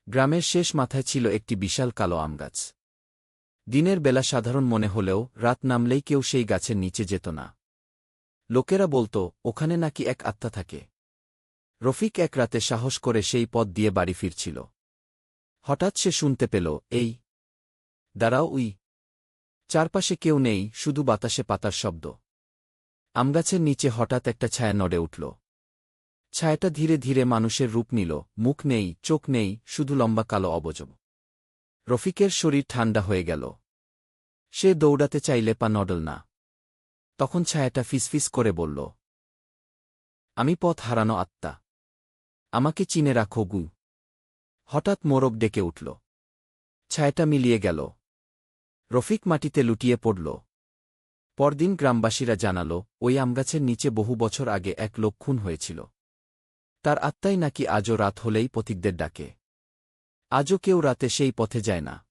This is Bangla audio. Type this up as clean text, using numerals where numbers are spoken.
গ্রামের শেষ মাথায় ছিল একটি বিশাল কালো আমগাছ। দিনের বেলা সাধারণ মনে হলেও রাত নামলেই কেউ সেই গাছের নিচে যেত না। লোকেরা বলত, ওখানে নাকি এক আত্মা থাকে। রফিক এক রাতে সাহস করে সেই পথ দিয়ে বাড়ি ফিরছিল। হঠাৎ সে শুনতে পেল, এই দাঁড়াও, উই। চারপাশে কেউ নেই, শুধু বাতাসে পাতার শব্দ। আমগাছের নিচে হঠাৎ একটা ছায়া নড়ে উঠল। ছায়াটা ধীরে ধীরে মানুষের রূপ নিল, মুখ নেই, চোখ নেই, শুধু লম্বা কালো অবয়ব। রফিকের শরীর ঠান্ডা হয়ে গেল। সে দৌড়াতে চাইলে পা নড়ল না। তখন ছায়াটা ফিসফিস করে বলল, আমি পথ হারানো আত্মা। আমাকে চিনে রাখো গু। হঠাৎ মোরগ ডেকে উঠল। ছায়াটা মিলিয়ে গেল। রফিক মাটিতে লুটিয়ে পড়ল। পরদিন গ্রামবাসীরা জানাল, ওই আমগাছের নিচে বহু বছর আগে এক লোক খুন হয়েছিল। তার আত্মাই নাকি আজও রাত হলেই পথিকদের ডাকে। আজও কেউ রাতে সেই পথে যায় না।